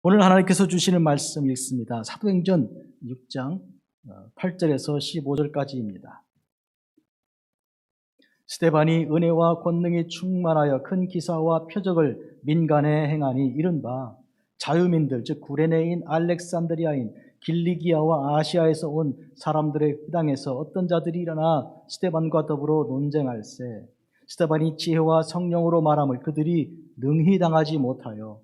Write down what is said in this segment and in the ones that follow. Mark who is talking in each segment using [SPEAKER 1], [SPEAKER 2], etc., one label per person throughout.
[SPEAKER 1] 오늘 하나님께서 주시는 말씀 읽습니다. 사도행전 6장 8절에서 15절까지입니다. 스데반이 은혜와 권능이 충만하여 큰 기사와 표적을 민간에 행하니 이른바 자유민들 즉 구레네인 알렉산드리아인 길리기아와 아시아에서 온 사람들의 회당에서 어떤 자들이 일어나 스데반과 더불어 논쟁할세 스데반이 지혜와 성령으로 말함을 그들이 능히 당하지 못하여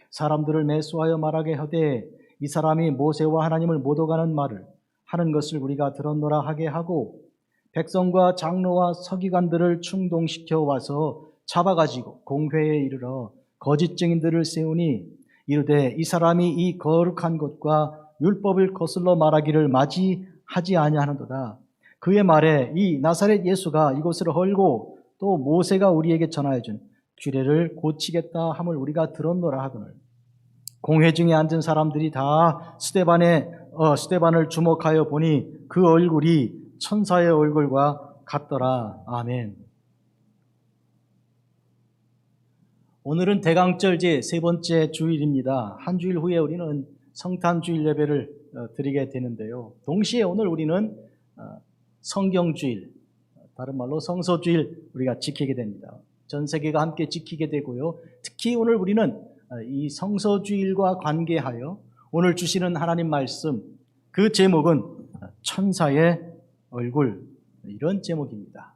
[SPEAKER 1] 사람들을 매수하여 말하게 하되 이 사람이 모세와 하나님을 못 오가는 말을 하는 것을 우리가 들었노라 하게 하고 백성과 장로와 서기관들을 충동시켜 와서 잡아가지고 공회에 이르러 거짓 증인들을 세우니 이르되 이 사람이 이 거룩한 것과 율법을 거슬러 말하기를 맞이하지 아니하는도다. 그의 말에 이 나사렛 예수가 이곳을 헐고 또 모세가 우리에게 전하여 준 규례를 고치겠다 함을 우리가 들었노라 하거늘 공회 중에 앉은 사람들이 다 스데반을 주목하여 보니 그 얼굴이 천사의 얼굴과 같더라. 아멘. 오늘은 대강절 제 세 번째 주일입니다. 한 주일 후에 우리는 성탄주일 예배를 드리게 되는데요. 동시에 오늘 우리는 성경주일, 다른 말로 성서주일 우리가 지키게 됩니다. 전 세계가 함께 지키게 되고요. 특히 오늘 우리는 이 성서주일과 관계하여 오늘 주시는 하나님 말씀, 그 제목은 천사의 얼굴, 이런 제목입니다.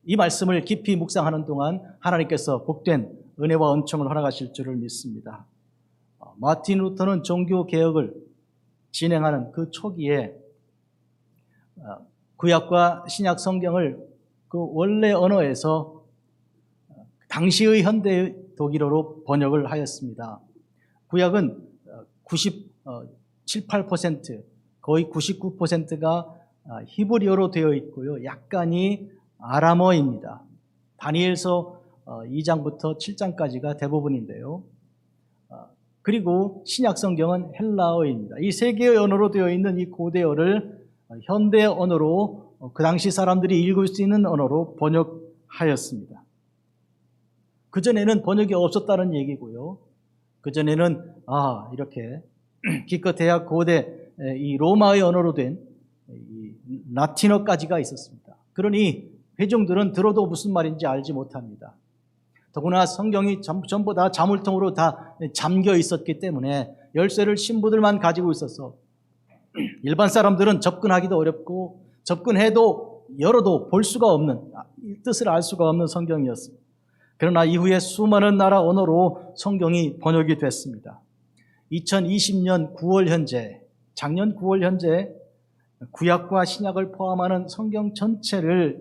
[SPEAKER 1] 이 말씀을 깊이 묵상하는 동안 하나님께서 복된 은혜와 은총을 허락하실 줄을 믿습니다. 마틴 루터는 종교개혁을 진행하는 그 초기에 구약과 신약 성경을 그 원래 언어에서 당시의 현대 독일어로 번역을 하였습니다. 구약은 97, 8% 거의 99%가 히브리어로 되어 있고요. 약간이 아람어입니다. 다니엘서 2장부터 7장까지가 대부분인데요. 그리고 신약 성경은 헬라어입니다. 이 세 개의 언어로 되어 있는 이 고대어를 현대 언어로 그 당시 사람들이 읽을 수 있는 언어로 번역하였습니다. 그전에는 번역이 없었다는 얘기고요. 그전에는 이렇게 기껏해야 고대 이 로마의 언어로 된 이 라틴어까지가 있었습니다. 그러니 회중들은 들어도 무슨 말인지 알지 못합니다. 더구나 성경이 전부 다 자물통으로 다 잠겨 있었기 때문에 열쇠를 신부들만 가지고 있어서 일반 사람들은 접근하기도 어렵고 접근해도 열어도 볼 수가 없는, 뜻을 알 수가 없는 성경이었습니다. 그러나 이후에 수많은 나라 언어로 성경이 번역이 됐습니다. 2020년 9월 현재, 작년 9월 현재 구약과 신약을 포함하는 성경 전체를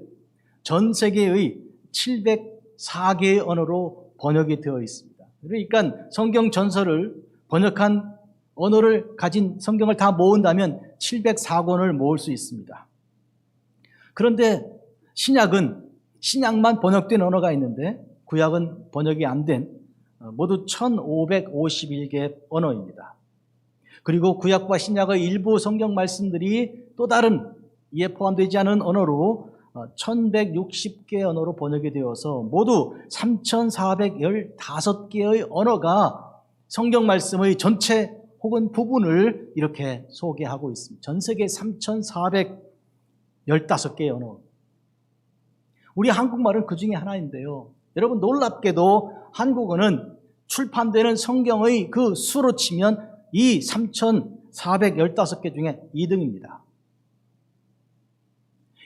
[SPEAKER 1] 전 세계의 704개의 언어로 번역이 되어 있습니다. 그러니까 성경 전서를 번역한 언어를 가진 성경을 다 모은다면 704권을 모을 수 있습니다. 그런데 신약만 번역된 언어가 있는데 구약은 번역이 안 된 모두 1551개 언어입니다. 그리고 구약과 신약의 일부 성경 말씀들이 또 다른 이에 포함되지 않은 언어로 1160개 언어로 번역이 되어서 모두 3415개의 언어가 성경 말씀의 전체 혹은 부분을 이렇게 소개하고 있습니다. 전 세계 3415개의 언어. 우리 한국말은 그 중에 하나인데요. 여러분 놀랍게도 한국어는 출판되는 성경의 그 수로 치면 이 3,415개 중에 2등입니다.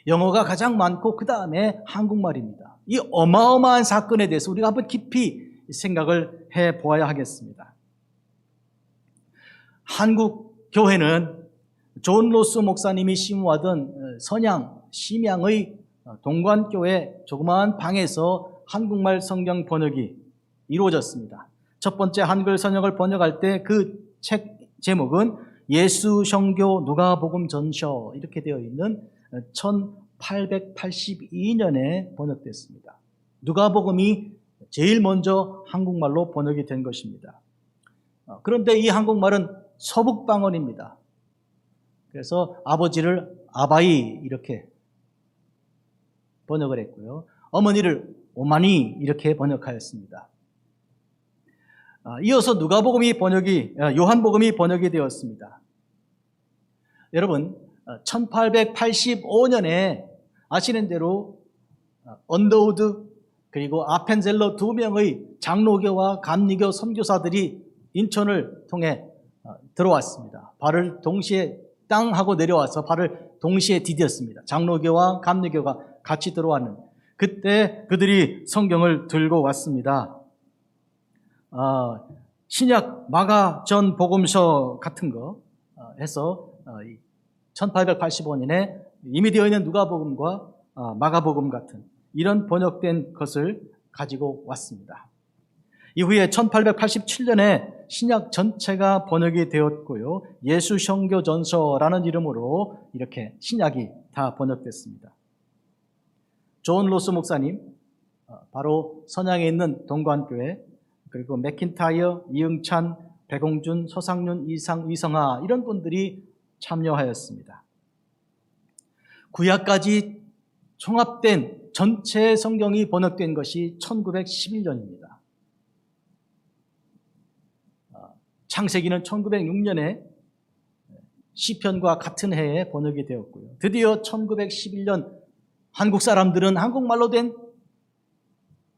[SPEAKER 1] 영어가 가장 많고 그 다음에 한국말입니다. 이 어마어마한 사건에 대해서 우리가 한번 깊이 생각을 해보아야 하겠습니다. 한국 교회는 존 로스 목사님이 심우하던 심양의 동관교회 조그마한 방에서 한국말 성경 번역이 이루어졌습니다. 첫 번째 한글 선역을 번역할 때 그 책 제목은 예수 성교 누가복음 전서 이렇게 되어 있는 1882년에 번역됐습니다. 누가복음이 제일 먼저 한국말로 번역이 된 것입니다. 그런데 이 한국말은 서북방언입니다. 그래서 아버지를 아바이 이렇게 번역을 했고요. 어머니를 오마니 이렇게 번역하였습니다. 이어서 요한복음이 번역이 되었습니다. 여러분, 1885년에 아시는 대로 언더우드 그리고 아펜젤러 두 명의 장로교와 감리교 선교사들이 인천을 통해 들어왔습니다. 발을 동시에 땅 하고 내려와서 발을 동시에 디뎠습니다. 장로교와 감리교가 같이 들어왔는 그때 그들이 성경을 들고 왔습니다. 신약 마가전 복음서 같은 거 해서 1885년에 이미 되어 있는 누가복음과 마가복음 같은 이런 번역된 것을 가지고 왔습니다. 이후에 1887년에 신약 전체가 번역이 되었고요. 예수성교전서라는 이름으로 이렇게 신약이 다 번역됐습니다. 존 로스 목사님, 바로 선양에 있는 동관교회, 그리고 맥킨타이어, 이응찬, 백홍준, 서상윤, 이성하 이런 분들이 참여하였습니다. 구약까지 총합된 전체 성경이 번역된 것이 1911년입니다. 창세기는 1906년에 시편과 같은 해에 번역이 되었고요. 드디어 1911년 한국 사람들은 한국말로 된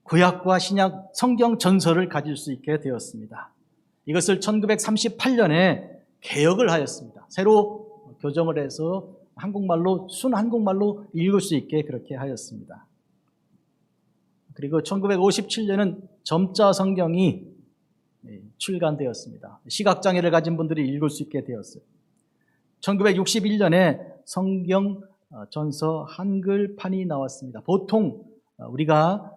[SPEAKER 1] 구약과 신약 성경 전서를 가질 수 있게 되었습니다. 이것을 1938년에 개역을 하였습니다. 새로 교정을 해서 순한국말로 읽을 수 있게 그렇게 하였습니다. 그리고 1957년은 점자 성경이 출간되었습니다. 시각장애를 가진 분들이 읽을 수 있게 되었어요. 1961년에 성경 전서 한글판이 나왔습니다. 보통 우리가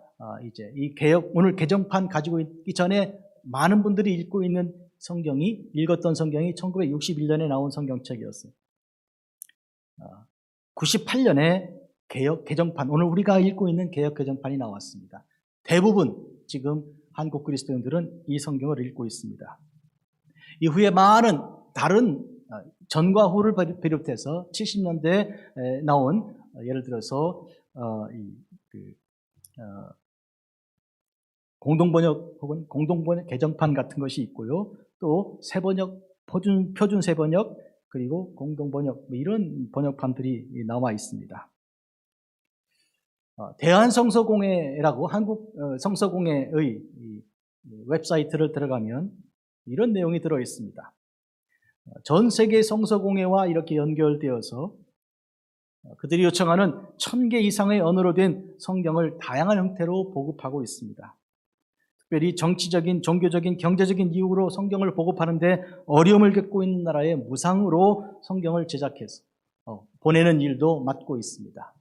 [SPEAKER 1] 이제 이 오늘 개정판 가지고 있기 전에 많은 분들이 읽었던 성경이 1961년에 나온 성경책이었어요. 98년에 개정판, 오늘 우리가 읽고 있는 개역 개정판이 나왔습니다. 대부분 지금 한국 그리스도인들은 이 성경을 읽고 있습니다. 이후에 많은 다른 전과 후를 비롯해서 70년대에 나온 예를 들어서 공동번역 혹은 공동번역 개정판 같은 것이 있고요. 또 새번역, 표준 새번역, 그리고 공동번역 이런 번역판들이 나와 있습니다. 대한성서공회라고 한국 성서공회의 웹사이트를 들어가면 이런 내용이 들어 있습니다. 전 세계 성서공회와 이렇게 연결되어서 그들이 요청하는 1000개 이상의 언어로 된 성경을 다양한 형태로 보급하고 있습니다. 특별히 정치적인, 종교적인, 경제적인 이유로 성경을 보급하는데 어려움을 겪고 있는 나라에 무상으로 성경을 제작해서 보내는 일도 맡고 있습니다.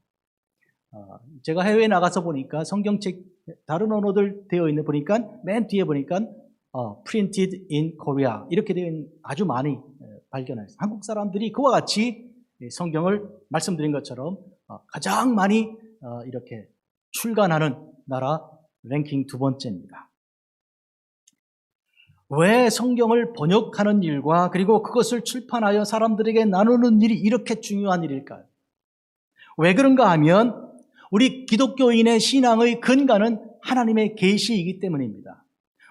[SPEAKER 1] 제가 해외에 나가서 보니까 성경책 다른 언어들 되어 있는 보니까 맨 뒤에 보니까 printed in Korea 이렇게 되어 있는 아주 많이 발견했어요. 한국 사람들이 그와 같이 성경을 말씀드린 것처럼 가장 많이 이렇게 출간하는 나라 랭킹 2번째입니다. 왜 성경을 번역하는 일과 그리고 그것을 출판하여 사람들에게 나누는 일이 이렇게 중요한 일일까요? 왜 그런가 하면 우리 기독교인의 신앙의 근간은 하나님의 계시이기 때문입니다.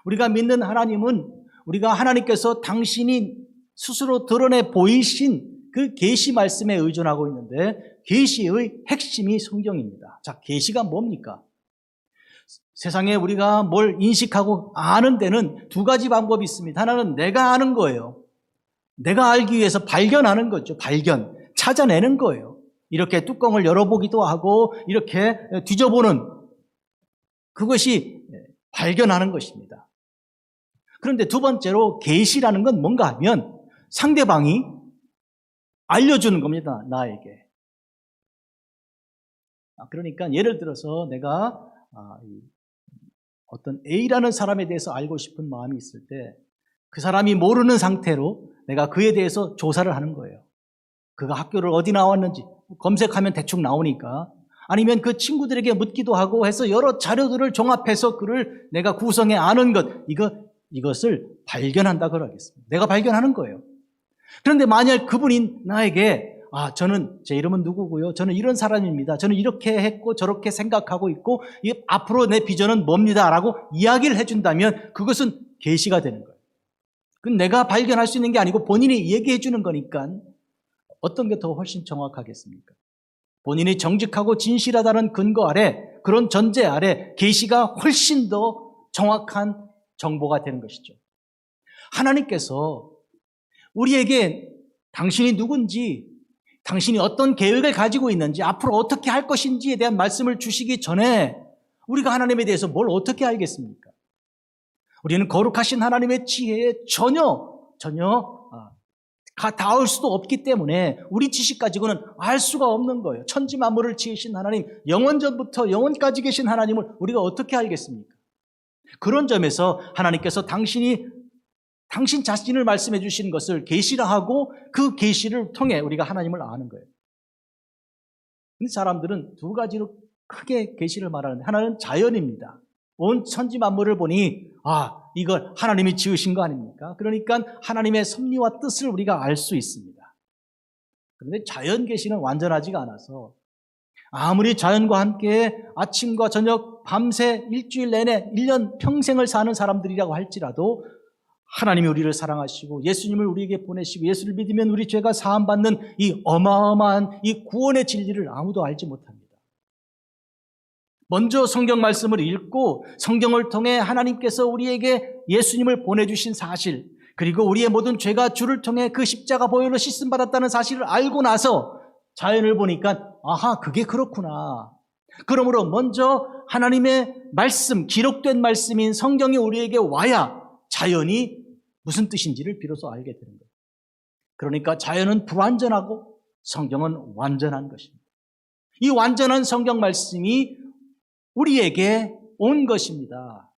[SPEAKER 1] 우리가 믿는 하나님은 우리가 하나님께서 당신이 스스로 드러내 보이신 그 계시 말씀에 의존하고 있는데 계시의 핵심이 성경입니다. 자, 계시가 뭡니까? 세상에 우리가 뭘 인식하고 아는 데는 두 가지 방법이 있습니다. 하나는 내가 아는 거예요. 내가 알기 위해서 발견하는 거죠. 찾아내는 거예요. 이렇게 뚜껑을 열어보기도 하고 이렇게 뒤져보는 그것이 발견하는 것입니다. 그런데 두 번째로 계시라는 건 뭔가 하면 상대방이 알려주는 겁니다. 나에게. 그러니까 예를 들어서 내가 어떤 A라는 사람에 대해서 알고 싶은 마음이 있을 때 그 사람이 모르는 상태로 내가 그에 대해서 조사를 하는 거예요. 그가 학교를 어디 나왔는지 검색하면 대충 나오니까 아니면 그 친구들에게 묻기도 하고 해서 여러 자료들을 종합해서 그를 내가 구성해 아는 것 이것을 발견한다 그러겠습니다. 내가 발견하는 거예요. 그런데 만약 그분이 나에게 저는 제 이름은 누구고요. 저는 이런 사람입니다. 저는 이렇게 했고 저렇게 생각하고 있고 앞으로 내 비전은 뭡니다. 라고 이야기를 해준다면 그것은 계시가 되는 거예요. 그건 내가 발견할 수 있는 게 아니고 본인이 얘기해 주는 거니까 어떤 게 더 훨씬 정확하겠습니까? 본인이 정직하고 진실하다는 근거 아래, 그런 전제 아래 계시가 훨씬 더 정확한 정보가 되는 것이죠. 하나님께서 우리에게 당신이 누군지, 당신이 어떤 계획을 가지고 있는지, 앞으로 어떻게 할 것인지에 대한 말씀을 주시기 전에 우리가 하나님에 대해서 뭘 어떻게 알겠습니까? 우리는 거룩하신 하나님의 지혜에 전혀 닿을 수도 없기 때문에 우리 지식 가지고는 알 수가 없는 거예요. 천지 만물을 지으신 하나님, 영원전부터 영원까지 계신 하나님을 우리가 어떻게 알겠습니까? 그런 점에서 하나님께서 당신 자신을 말씀해 주신 것을 계시라 하고 그 계시를 통해 우리가 하나님을 아는 거예요. 근데 사람들은 두 가지로 크게 계시를 말하는데, 하나는 자연입니다. 온 천지 만물을 보니 이걸 하나님이 지으신 거 아닙니까? 그러니까 하나님의 섭리와 뜻을 우리가 알 수 있습니다. 그런데 자연 계시는 완전하지가 않아서 아무리 자연과 함께 아침과 저녁 밤새 일주일 내내 1년 평생을 사는 사람들이라고 할지라도 하나님이 우리를 사랑하시고 예수님을 우리에게 보내시고 예수를 믿으면 우리 죄가 사함받는 이 어마어마한 이 구원의 진리를 아무도 알지 못합니다. 먼저 성경 말씀을 읽고 성경을 통해 하나님께서 우리에게 예수님을 보내주신 사실, 그리고 우리의 모든 죄가 주를 통해 그 십자가 보혈로 씻음받았다는 사실을 알고 나서 자연을 보니까 그게 그렇구나. 그러므로 먼저 하나님의 말씀, 기록된 말씀인 성경이 우리에게 와야 자연이 무슨 뜻인지를 비로소 알게 되는 거예요. 그러니까 자연은 불완전하고 성경은 완전한 것입니다. 이 완전한 성경 말씀이 우리에게 온 것입니다.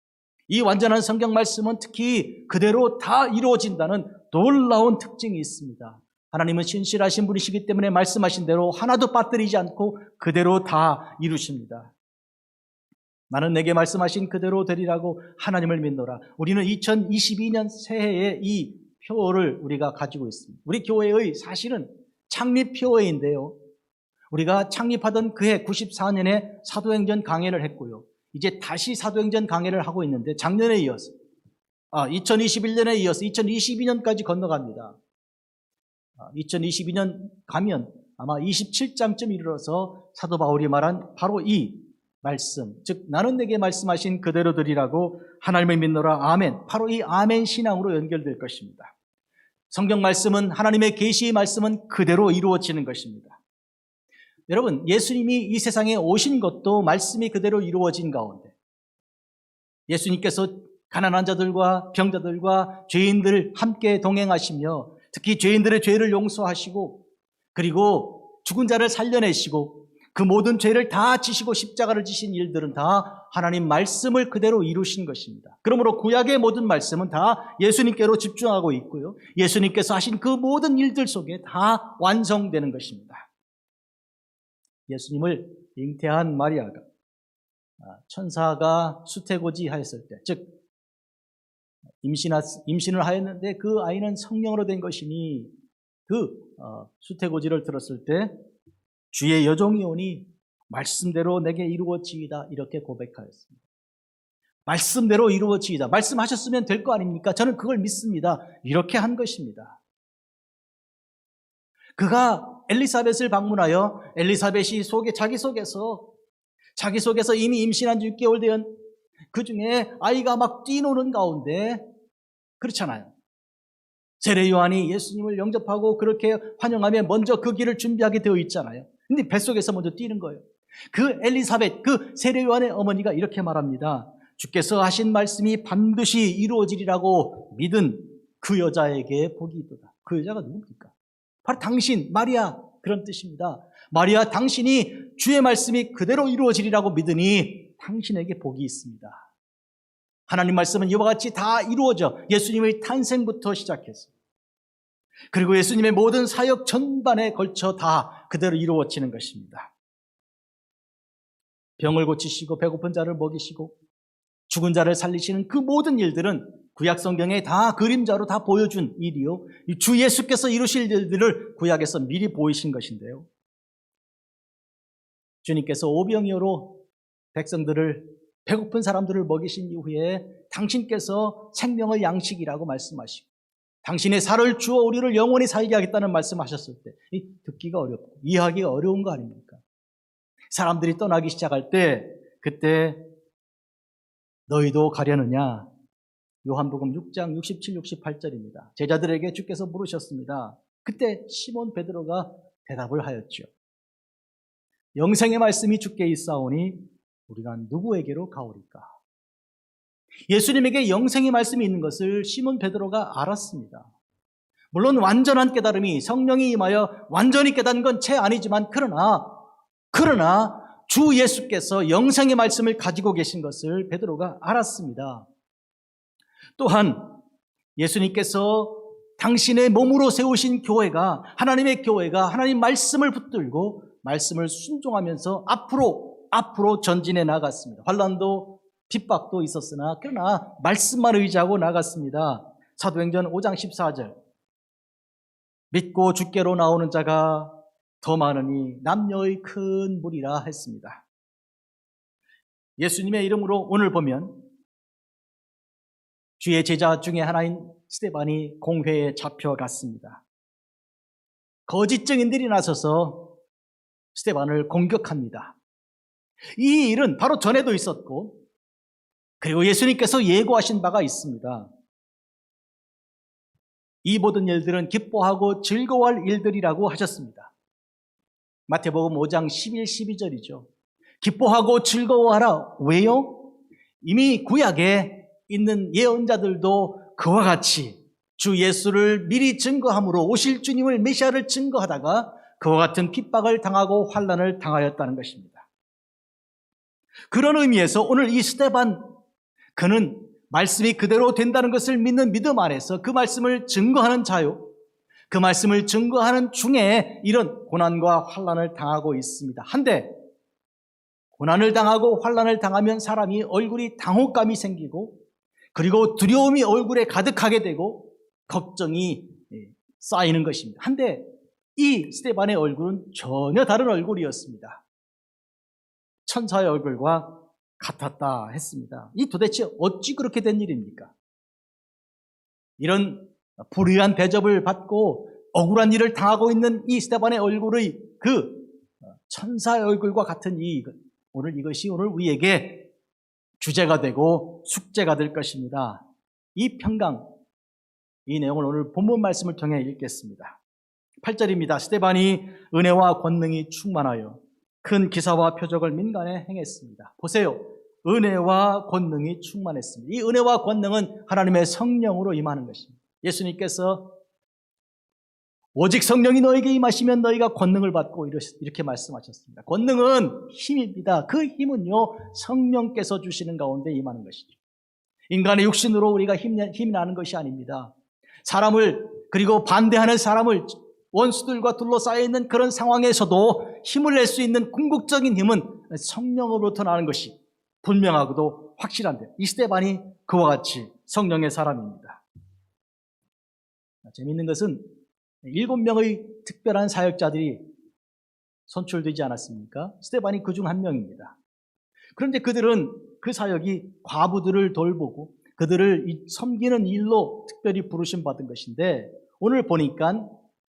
[SPEAKER 1] 이 완전한 성경 말씀은 특히 그대로 다 이루어진다는 놀라운 특징이 있습니다. 하나님은 신실하신 분이시기 때문에 말씀하신 대로 하나도 빠뜨리지 않고 그대로 다 이루십니다. 나는 내게 말씀하신 그대로 되리라고 하나님을 믿노라. 우리는 2022년 새해의 이 표어를 우리가 가지고 있습니다. 우리 교회의 사실은 창립 표어인데요. 우리가 창립하던 그해 94년에 사도행전 강해를 했고요. 이제 다시 사도행전 강해를 하고 있는데 작년에 이어서 2021년에 이어서 2022년까지 건너갑니다. 2022년 가면 아마 27장쯤 이르러서 사도 바울이 말한 바로 이 말씀, 즉 나는 내게 말씀하신 그대로 되리라고 하나님을 믿노라 아멘, 바로 이 아멘 신앙으로 연결될 것입니다. 성경 말씀은, 하나님의 계시의 말씀은 그대로 이루어지는 것입니다. 여러분, 예수님이 이 세상에 오신 것도 말씀이 그대로 이루어진 가운데, 예수님께서 가난한 자들과 병자들과 죄인들 함께 동행하시며 특히 죄인들의 죄를 용서하시고 그리고 죽은 자를 살려내시고 그 모든 죄를 다 지시고 십자가를 지신 일들은 다 하나님 말씀을 그대로 이루신 것입니다. 그러므로 구약의 모든 말씀은 다 예수님께로 집중하고 있고요. 예수님께서 하신 그 모든 일들 속에 다 완성되는 것입니다. 예수님을 잉태한 마리아가 천사가 수태고지 하였을 때, 즉 임신을 하였는데 그 아이는 성령으로 된 것이니 그 수태고지를 들었을 때 주의 여종이 오니 말씀대로 내게 이루어지이다 이렇게 고백하였습니다. 말씀대로 이루어지이다. 말씀하셨으면 될 거 아닙니까? 저는 그걸 믿습니다. 이렇게 한 것입니다. 그가 엘리사벳을 방문하여 엘리사벳이 자기 속에서 이미 임신한 지 6개월 된 그 중에 아이가 막 뛰노는 가운데, 그렇잖아요. 세례 요한이 예수님을 영접하고 그렇게 환영하며 먼저 그 길을 준비하게 되어 있잖아요. 근데 뱃속에서 먼저 뛰는 거예요. 그 엘리사벳, 그 세례 요한의 어머니가 이렇게 말합니다. 주께서 하신 말씀이 반드시 이루어지리라고 믿은 그 여자에게 복이 있도다. 그 여자가 누굽니까? 바로 당신, 마리아, 그런 뜻입니다. 마리아, 당신이 주의 말씀이 그대로 이루어지리라고 믿으니 당신에게 복이 있습니다. 하나님 말씀은 이와 같이 다 이루어져 예수님의 탄생부터 시작해서 그리고 예수님의 모든 사역 전반에 걸쳐 다 그대로 이루어지는 것입니다. 병을 고치시고 배고픈 자를 먹이시고 죽은 자를 살리시는 그 모든 일들은 구약 성경에 다 그림자로 다 보여준 일이요, 주 예수께서 이루실 일들을 구약에서 미리 보이신 것인데요. 주님께서 오병이어로 백성들을, 배고픈 사람들을 먹이신 이후에 당신께서 생명의 양식이라고 말씀하시고 당신의 살을 주어 우리를 영원히 살게 하겠다는 말씀하셨을 때 듣기가 어렵고 이해하기가 어려운 거 아닙니까? 사람들이 떠나기 시작할 때 그때 너희도 가려느냐? 요한복음 6장 67, 68절입니다. 제자들에게 주께서 물으셨습니다. 그때 시몬 베드로가 대답을 하였죠. 영생의 말씀이 주께 있사오니 우리가 누구에게로 가오리까? 예수님에게 영생의 말씀이 있는 것을 시몬 베드로가 알았습니다. 물론 완전한 깨달음이 성령이 임하여 완전히 깨닫는 건 채 아니지만 그러나 주 예수께서 영생의 말씀을 가지고 계신 것을 베드로가 알았습니다. 또한 예수님께서 당신의 몸으로 세우신 교회가 하나님의 교회가 하나님 말씀을 붙들고 말씀을 순종하면서 앞으로 전진해 나갔습니다. 환난도 핍박도 있었으나 그러나 말씀만 의지하고 나갔습니다. 사도행전 5장 14절 믿고 주께로 나오는 자가 더 많으니 남녀의 큰 무리라 했습니다. 예수님의 이름으로 오늘 보면 주의 제자 중에 하나인 스데반이 공회에 잡혀갔습니다. 거짓 증인들이 나서서 스데반을 공격합니다. 이 일은 바로 전에도 있었고 그리고 예수님께서 예고하신 바가 있습니다. 이 모든 일들은 기뻐하고 즐거워할 일들이라고 하셨습니다. 마태복음 5장 11, 12절이죠. 기뻐하고 즐거워하라. 왜요? 이미 구약에 있는 예언자들도 그와 같이 주 예수를 미리 증거함으로 오실 주님을 메시아를 증거하다가 그와 같은 핍박을 당하고 환난을 당하였다는 것입니다. 그런 의미에서 오늘 이 스데반 그는 말씀이 그대로 된다는 것을 믿는 믿음 안에서 그 말씀을 증거하는 자요. 그 말씀을 증거하는 중에 이런 고난과 환난을 당하고 있습니다. 한데 고난을 당하고 환난을 당하면 사람이 얼굴이 당혹감이 생기고 그리고 두려움이 얼굴에 가득하게 되고 걱정이 쌓이는 것입니다. 한데 이 스데반의 얼굴은 전혀 다른 얼굴이었습니다. 천사의 얼굴과 같았다 했습니다. 이 도대체 어찌 그렇게 된 일입니까? 이런 불의한 대접을 받고 억울한 일을 당하고 있는 이 스데반의 얼굴의 그 천사의 얼굴과 같은 이것이 오늘 우리에게 주제가 되고 숙제가 될 것입니다. 이 평강, 이 내용을 오늘 본문 말씀을 통해 읽겠습니다. 8절입니다. 스데반이 은혜와 권능이 충만하여 큰 기사와 표적을 민간에 행했습니다. 보세요. 은혜와 권능이 충만했습니다. 이 은혜와 권능은 하나님의 성령으로 임하는 것입니다. 예수님께서 오직 성령이 너에게 임하시면 너희가 권능을 받고 이렇게 말씀하셨습니다. 권능은 힘입니다. 그 힘은요 성령께서 주시는 가운데 임하는 것이죠. 인간의 육신으로 우리가 힘이 나는 것이 아닙니다. 사람을 그리고 반대하는 사람을 원수들과 둘러싸여 있는 그런 상황에서도 힘을 낼 수 있는 궁극적인 힘은 성령으로부터 나는 것이 분명하고도 확실한데 이 스데반이 그와 같이 성령의 사람입니다. 재미있는 것은 7명의 특별한 사역자들이 선출되지 않았습니까? 스데반이 그 중 한 명입니다. 그런데 그들은 그 사역이 과부들을 돌보고 그들을 섬기는 일로 특별히 부르심 받은 것인데 오늘 보니까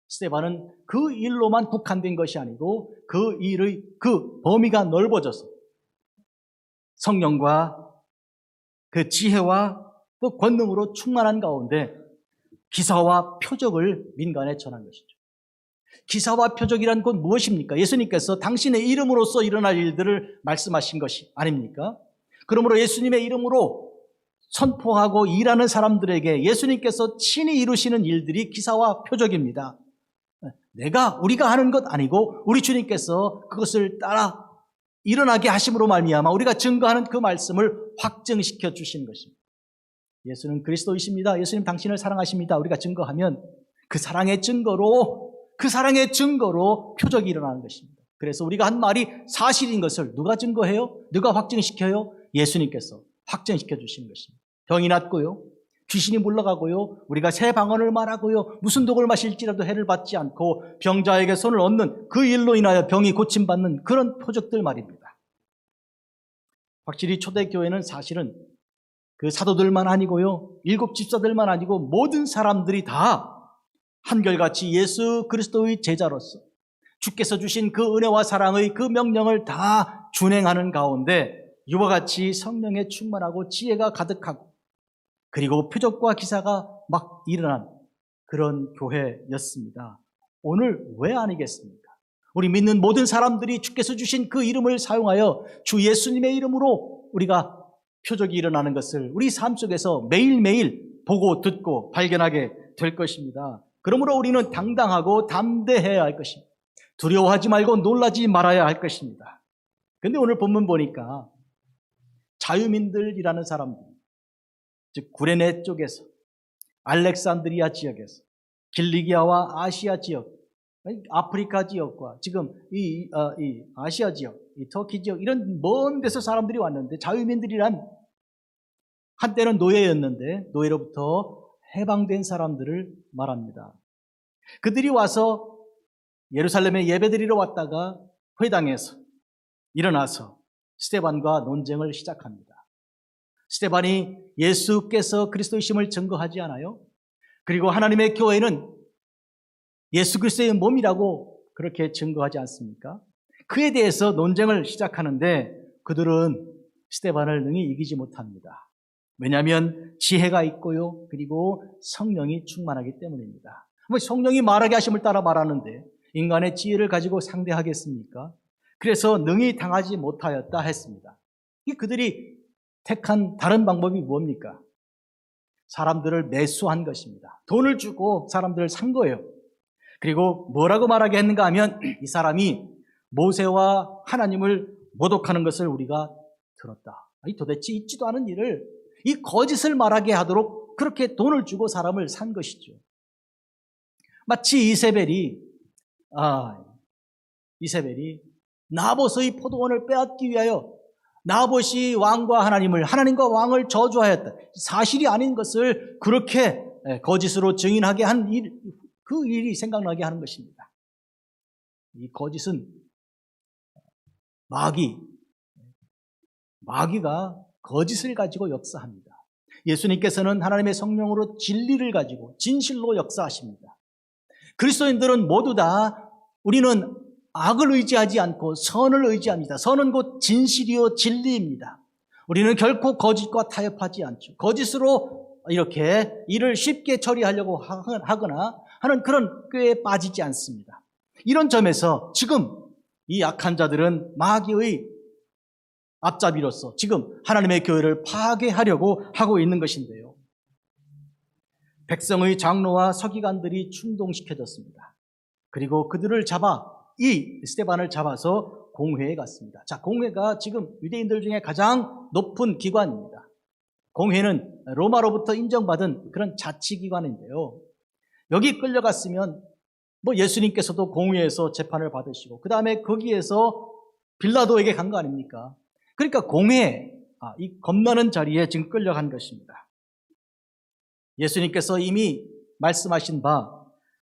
[SPEAKER 1] 스데반은 그 일로만 국한된 것이 아니고 그 일의 그 범위가 넓어져서 성령과 그 지혜와 또 권능으로 충만한 가운데 기사와 표적을 민간에 전한 것이죠. 기사와 표적이란 건 무엇입니까? 예수님께서 당신의 이름으로써 일어날 일들을 말씀하신 것이 아닙니까? 그러므로 예수님의 이름으로 선포하고 일하는 사람들에게 예수님께서 친히 이루시는 일들이 기사와 표적입니다. 우리가 하는 것 아니고 우리 주님께서 그것을 따라 일어나게 하심으로 말미암아 우리가 증거하는 그 말씀을 확증시켜 주시는 것입니다. 예수는 그리스도이십니다. 예수님 당신을 사랑하십니다. 우리가 증거하면 그 사랑의 증거로 표적이 일어나는 것입니다. 그래서 우리가 한 말이 사실인 것을 누가 증거해요? 누가 확증시켜요? 예수님께서 확증시켜 주시는 것입니다. 병이 낫고요. 귀신이 물러가고요. 우리가 새 방언을 말하고요. 무슨 독을 마실지라도 해를 받지 않고 병자에게 손을 얹는 그 일로 인하여 병이 고침받는 그런 표적들 말입니다. 확실히 초대교회는 사실은 그 사도들만 아니고요, 7 집사들만 아니고 모든 사람들이 다 한결같이 예수 그리스도의 제자로서 주께서 주신 그 은혜와 사랑의 그 명령을 다 준행하는 가운데 이와 같이 성령에 충만하고 지혜가 가득하고 그리고 표적과 기사가 막 일어난 그런 교회였습니다. 오늘 왜 아니겠습니까? 우리 믿는 모든 사람들이 주께서 주신 그 이름을 사용하여 주 예수님의 이름으로 우리가 표적이 일어나는 것을 우리 삶 속에서 매일매일 보고 듣고 발견하게 될 것입니다. 그러므로 우리는 당당하고 담대해야 할 것입니다. 두려워하지 말고 놀라지 말아야 할 것입니다. 그런데 오늘 본문 보니까 자유민들이라는 사람들, 즉 구레네 쪽에서 알렉산드리아 지역에서 길리기아와 아시아 지역, 아프리카 지역과 지금 이 아시아 지역, 이 터키 지역 이런 먼 데서 사람들이 왔는데 자유민들이란 한때는 노예였는데 노예로부터 해방된 사람들을 말합니다. 그들이 와서 예루살렘에 예배드리러 왔다가 회당에서 일어나서 스데반과 논쟁을 시작합니다. 스데반이 예수께서 그리스도이심을 증거하지 않아요? 그리고 하나님의 교회는 예수 그리스도의 몸이라고 그렇게 증거하지 않습니까? 그에 대해서 논쟁을 시작하는데 그들은 스데반을 능히 이기지 못합니다. 왜냐하면 지혜가 있고요, 그리고 성령이 충만하기 때문입니다. 성령이 말하게 하심을 따라 말하는데 인간의 지혜를 가지고 상대하겠습니까? 그래서 능히 당하지 못하였다 했습니다. 그들이 택한 다른 방법이 뭡니까? 사람들을 매수한 것입니다. 돈을 주고 사람들을 산 거예요. 그리고 뭐라고 말하게 했는가 하면 이 사람이 모세와 하나님을 모독하는 것을 우리가 들었다. 도대체 있지도 않은 일을 이 거짓을 말하게 하도록 그렇게 돈을 주고 사람을 산 것이죠. 마치 이세벨이 나봇의 포도원을 빼앗기 위하여 나봇이 하나님과 왕을 저주하였다. 사실이 아닌 것을 그렇게 거짓으로 증인하게 한 그 일이 생각나게 하는 것입니다. 이 거짓은 마귀가 거짓을 가지고 역사합니다. 예수님께서는 하나님의 성령으로 진리를 가지고 진실로 역사하십니다. 그리스도인들은 모두 다 우리는 악을 의지하지 않고 선을 의지합니다. 선은 곧 진실이요 진리입니다. 우리는 결코 거짓과 타협하지 않죠. 거짓으로 이렇게 일을 쉽게 처리하려고 하거나 하는 그런 꾀에 빠지지 않습니다. 이런 점에서 지금 이 악한 자들은 마귀의 앞잡이로서 지금 하나님의 교회를 파괴하려고 하고 있는 것인데요. 백성의 장로와 서기관들이 충동시켜졌습니다. 그리고 그들을 이 스데반을 잡아서 공회에 갔습니다. 자, 공회가 지금 유대인들 중에 가장 높은 기관입니다. 공회는 로마로부터 인정받은 그런 자치기관인데요. 여기 끌려갔으면 예수님께서도 공회에서 재판을 받으시고 그 다음에 거기에서 빌라도에게 간 거 아닙니까? 그러니까 공회, 이 겁나는 자리에 지금 끌려간 것입니다. 예수님께서 이미 말씀하신 바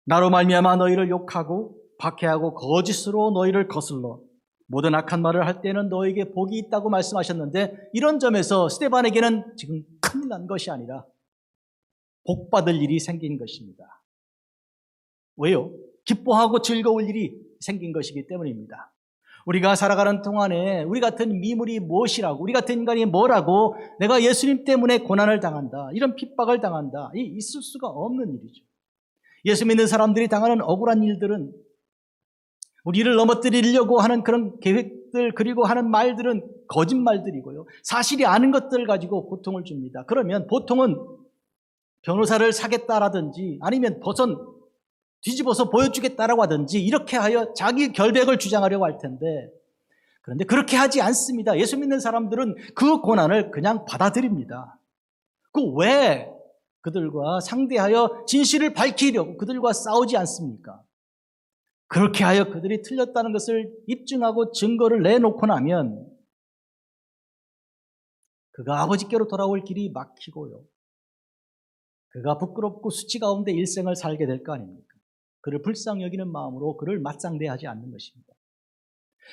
[SPEAKER 1] 나로 말미암아 너희를 욕하고 박해하고 거짓으로 너희를 거슬러 모든 악한 말을 할 때는 너에게 복이 있다고 말씀하셨는데 이런 점에서 스데반에게는 지금 큰일 난 것이 아니라 복받을 일이 생긴 것입니다. 왜요? 기뻐하고 즐거울 일이 생긴 것이기 때문입니다. 우리가 살아가는 동안에 우리 같은 미물이 무엇이라고, 우리 같은 인간이 뭐라고 내가 예수님 때문에 고난을 당한다, 이런 핍박을 당한다, 있을 수가 없는 일이죠. 예수 믿는 사람들이 당하는 억울한 일들은 우리를 넘어뜨리려고 하는 그런 계획들 그리고 하는 말들은 거짓말들이고요. 사실이 아닌 것들을 가지고 고통을 줍니다. 그러면 보통은 변호사를 사겠다라든지 아니면 뒤집어서 보여주겠다라고 하든지 이렇게 하여 자기 결백을 주장하려고 할 텐데 그런데 그렇게 하지 않습니다. 예수 믿는 사람들은 그 고난을 그냥 받아들입니다. 왜 그들과 상대하여 진실을 밝히려고 그들과 싸우지 않습니까? 그렇게 하여 그들이 틀렸다는 것을 입증하고 증거를 내놓고 나면 그가 아버지께로 돌아올 길이 막히고요. 그가 부끄럽고 수치 가운데 일생을 살게 될 거 아닙니까? 그를 불쌍히 여기는 마음으로 그를 맞상대하지 않는 것입니다.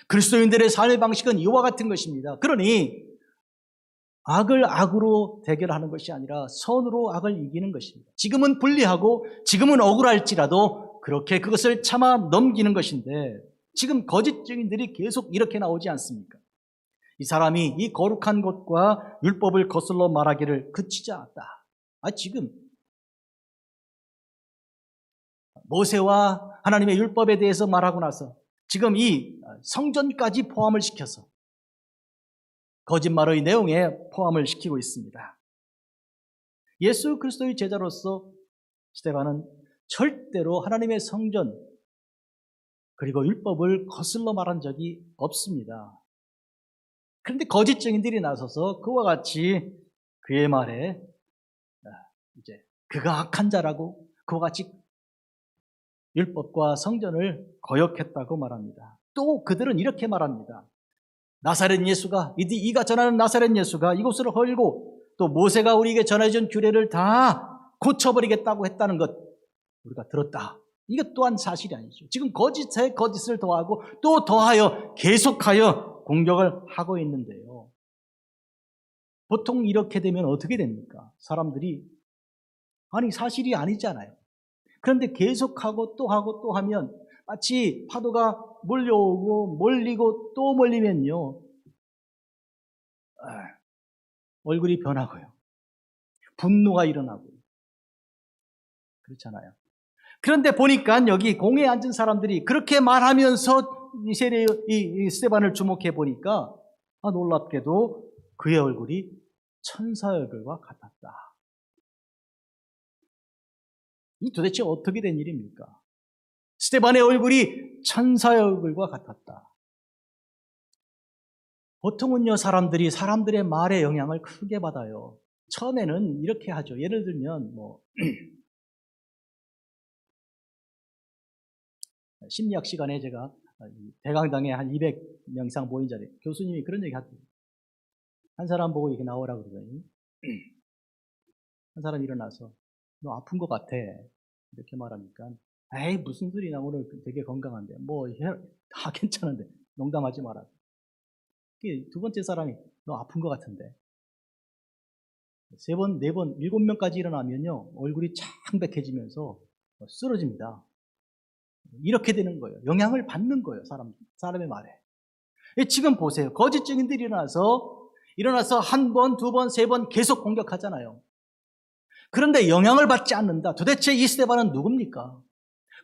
[SPEAKER 1] 그리스도인들의 삶의 방식은 이와 같은 것입니다. 그러니 악을 악으로 대결하는 것이 아니라 선으로 악을 이기는 것입니다. 지금은 불리하고 지금은 억울할지라도 그렇게 그것을 참아 넘기는 것인데 지금 거짓 증인들이 계속 이렇게 나오지 않습니까? 이 사람이 이 거룩한 것과 율법을 거슬러 말하기를 그치지 않았다. 지금 모세와 하나님의 율법에 대해서 말하고 나서 지금 이 성전까지 포함을 시켜서 거짓말의 내용에 포함을 시키고 있습니다. 예수 그리스도의 제자로서 스데반은 절대로 하나님의 성전 그리고 율법을 거슬러 말한 적이 없습니다. 그런데 거짓 증인들이 나서서 그와 같이 그의 말에 이제 그가 악한 자라고 그와 같이 율법과 성전을 거역했다고 말합니다. 또 그들은 이렇게 말합니다. 나사렛 예수가 이가 전하는 나사렛 예수가 이곳을 헐고 또 모세가 우리에게 전해준 규례를 다 고쳐버리겠다고 했다는 것 우리가 들었다. 이것 또한 사실이 아니죠. 지금 거짓에 거짓을 더하고 또 더하여 계속하여 공격을 하고 있는데요. 보통 이렇게 되면 어떻게 됩니까? 사람들이 사실이 아니잖아요. 그런데 계속하고 또 하고 또 하면 마치 파도가 몰려오고 몰리고 또 몰리면요. 얼굴이 변하고요. 분노가 일어나고요. 그렇잖아요. 그런데 보니까 여기 공회에 앉은 사람들이 그렇게 말하면서 이 스데반을 주목해 보니까 놀랍게도 그의 얼굴이 천사의 얼굴과 같았다. 이 도대체 어떻게 된 일입니까? 스데반의 얼굴이 천사의 얼굴과 같았다. 보통은요, 사람들의 말에 영향을 크게 받아요. 처음에는 이렇게 하죠. 예를 들면, 심리학 시간에 제가 대강당에 한 200명 이상 모인 자리에 교수님이 그런 얘기 하더라고요. 한 사람 보고 이렇게 나오라고 그러더니, 한 사람이 일어나서, 너 아픈 것 같아. 이렇게 말하니까, 에이, 무슨 소리냐. 오늘 되게 건강한데. 다 괜찮은데. 농담하지 마라. 두 번째 사람이, 너 아픈 것 같은데. 세 번, 네 번, 7명까지 일어나면요, 얼굴이 창백해지면서 쓰러집니다. 이렇게 되는 거예요. 영향을 받는 거예요. 사람의 말에. 지금 보세요. 거짓 증인들이 일어나서 한 번, 두 번, 세 번 계속 공격하잖아요. 그런데 영향을 받지 않는다. 도대체 이 스데반은 누굽니까?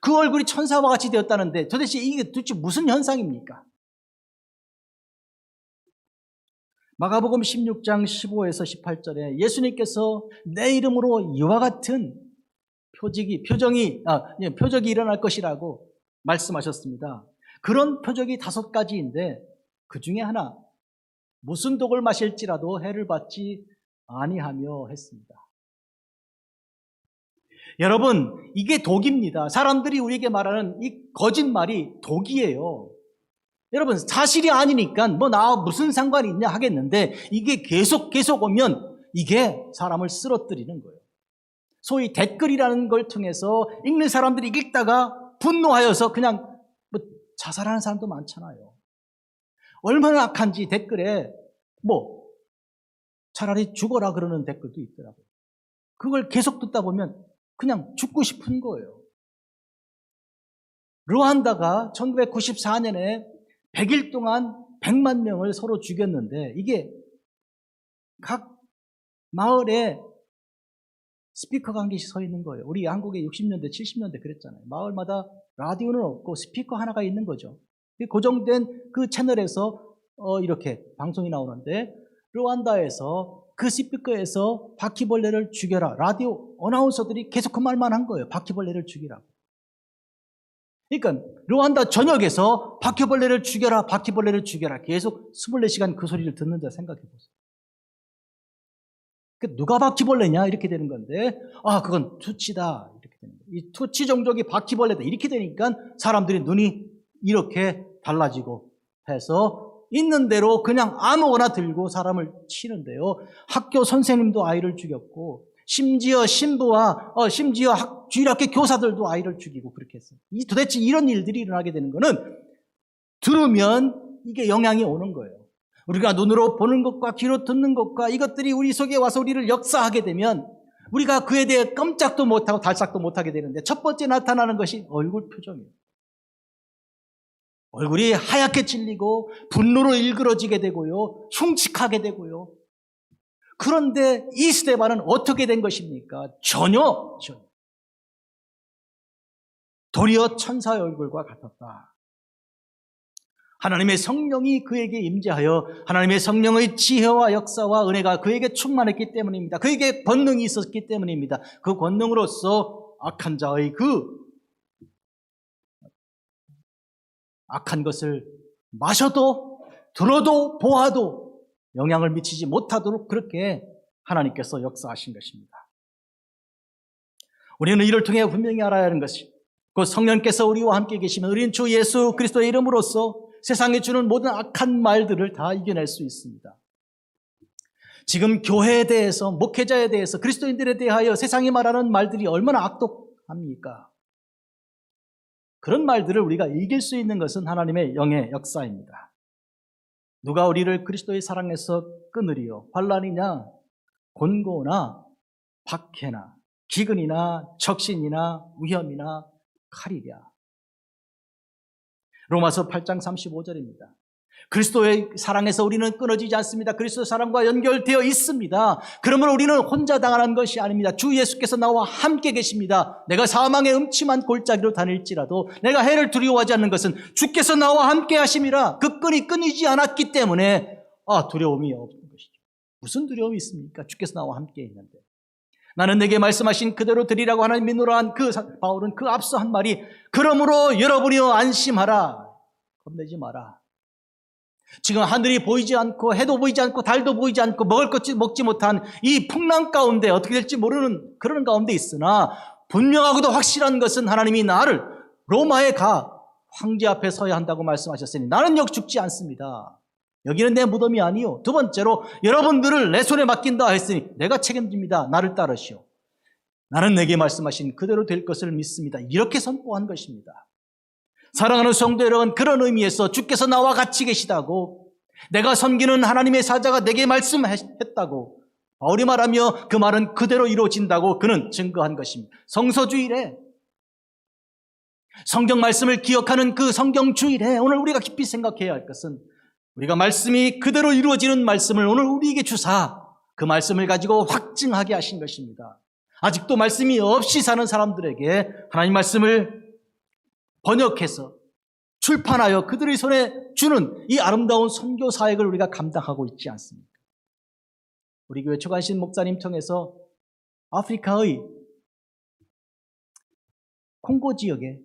[SPEAKER 1] 그 얼굴이 천사와 같이 되었다는데 도대체 이게 무슨 현상입니까? 마가복음 16장 15에서 18절에 예수님께서 내 이름으로 이와 같은 표적이 일어날 것이라고 말씀하셨습니다. 그런 표적이 5가지인데 그 중에 하나, 무슨 독을 마실지라도 해를 받지 아니하며 했습니다. 여러분, 이게 독입니다. 사람들이 우리에게 말하는 이 거짓말이 독이에요. 여러분, 사실이 아니니까 나 무슨 상관이 있냐 하겠는데 이게 계속 오면 이게 사람을 쓰러뜨리는 거예요. 소위 댓글이라는 걸 통해서 읽는 사람들이 읽다가 분노하여서 그냥 자살하는 사람도 많잖아요. 얼마나 악한지 댓글에 차라리 죽어라 그러는 댓글도 있더라고요. 그걸 계속 듣다 보면 그냥 죽고 싶은 거예요. 르완다가 1994년에 100일 동안 100만 명을 서로 죽였는데 이게 각 마을에 스피커가 한 개씩 서 있는 거예요. 우리 한국에 60년대, 70년대 그랬잖아요. 마을마다 라디오는 없고 스피커 하나가 있는 거죠. 고정된 그 채널에서 이렇게 방송이 나오는데 르완다에서 그 스피커에서 바퀴벌레를 죽여라. 라디오 어나운서들이 계속 그 말만 한 거예요. 바퀴벌레를 죽이라고. 그러니까 르완다 전역에서 바퀴벌레를 죽여라. 계속 24시간 그 소리를 듣는다 생각해 보세요. 누가 바퀴벌레냐? 이렇게 되는 건데, 그건 투치다. 이렇게 되는 거예요. 이 투치 종족이 바퀴벌레다. 이렇게 되니까 사람들이 눈이 이렇게 달라지고 해서 있는 대로 그냥 아무거나 들고 사람을 치는데요. 학교 선생님도 아이를 죽였고, 심지어 신부와, 심지어 주일학교 교사들도 아이를 죽이고 그렇게 했어요. 도대체 이런 일들이 일어나게 되는 거는 들으면 이게 영향이 오는 거예요. 우리가 눈으로 보는 것과 귀로 듣는 것과 이것들이 우리 속에 와서 우리를 역사하게 되면 우리가 그에 대해 깜짝도 못하고 달싹도 못하게 되는데, 첫 번째 나타나는 것이 얼굴 표정이에요. 얼굴이 하얗게 질리고 분노로 일그러지게 되고요, 흉측하게 되고요. 그런데 이 스데반은 어떻게 된 것입니까? 전혀. 도리어 천사의 얼굴과 같았다. 하나님의 성령이 그에게 임재하여 하나님의 성령의 지혜와 역사와 은혜가 그에게 충만했기 때문입니다. 그에게 권능이 있었기 때문입니다. 그 권능으로서 악한 자의 그 악한 것을 마셔도 들어도 보아도 영향을 미치지 못하도록 그렇게 하나님께서 역사하신 것입니다. 우리는 이를 통해 분명히 알아야 하는 것이, 그 성령께서 우리와 함께 계시면 우리는 주 예수 그리스도의 이름으로써 세상에 주는 모든 악한 말들을 다 이겨낼 수 있습니다. 지금 교회에 대해서, 목회자에 대해서, 그리스도인들에 대하여 세상이 말하는 말들이 얼마나 악독합니까? 그런 말들을 우리가 이길 수 있는 것은 하나님의 영의 역사입니다. 누가 우리를 그리스도의 사랑에서 끊으리요? 환난이냐, 곤고나, 박해나, 기근이나, 적신이나, 위험이나, 칼이랴. 로마서 8장 35절입니다. 그리스도의 사랑에서 우리는 끊어지지 않습니다. 그리스도의 사랑과 연결되어 있습니다. 그러므로 우리는 혼자 당하는 것이 아닙니다. 주 예수께서 나와 함께 계십니다. 내가 사망의 음침한 골짜기로 다닐지라도 내가 해를 두려워하지 않는 것은 주께서 나와 함께 하심이라. 그 끈이 끊이지 않았기 때문에 두려움이 없는 것이죠. 무슨 두려움이 있습니까? 주께서 나와 함께 있는데. 나는 내게 말씀하신 그대로 드리라고 하나님 믿노라 한 바울은 그 앞서 한 말이, 그러므로 여러분이여 안심하라. 겁내지 마라. 지금 하늘이 보이지 않고 해도 보이지 않고 달도 보이지 않고 먹을 것 먹지 못한 이 풍랑 가운데 어떻게 될지 모르는 그런 가운데 있으나, 분명하고도 확실한 것은 하나님이 나를 로마에 가 황제 앞에 서야 한다고 말씀하셨으니 나는 역 죽지 않습니다. 여기는 내 무덤이 아니요. 두 번째로 여러분들을 내 손에 맡긴다 했으니 내가 책임집니다. 나를 따르시오. 나는 내게 말씀하신 그대로 될 것을 믿습니다. 이렇게 선포한 것입니다. 사랑하는 성도 여러분, 그런 의미에서 주께서 나와 같이 계시다고, 내가 섬기는 하나님의 사자가 내게 말씀했다고 바울이 말하며 그 말은 그대로 이루어진다고 그는 증거한 것입니다. 성서주일에, 성경 말씀을 기억하는 그 성경주일에 오늘 우리가 깊이 생각해야 할 것은, 우리가 말씀이 그대로 이루어지는 말씀을 오늘 우리에게 주사 그 말씀을 가지고 확증하게 하신 것입니다. 아직도 말씀이 없이 사는 사람들에게 하나님 말씀을 번역해서 출판하여 그들의 손에 주는 이 아름다운 선교 사역을 우리가 감당하고 있지 않습니까? 우리 교회 초관신 목사님 통해서 아프리카의 콩고 지역에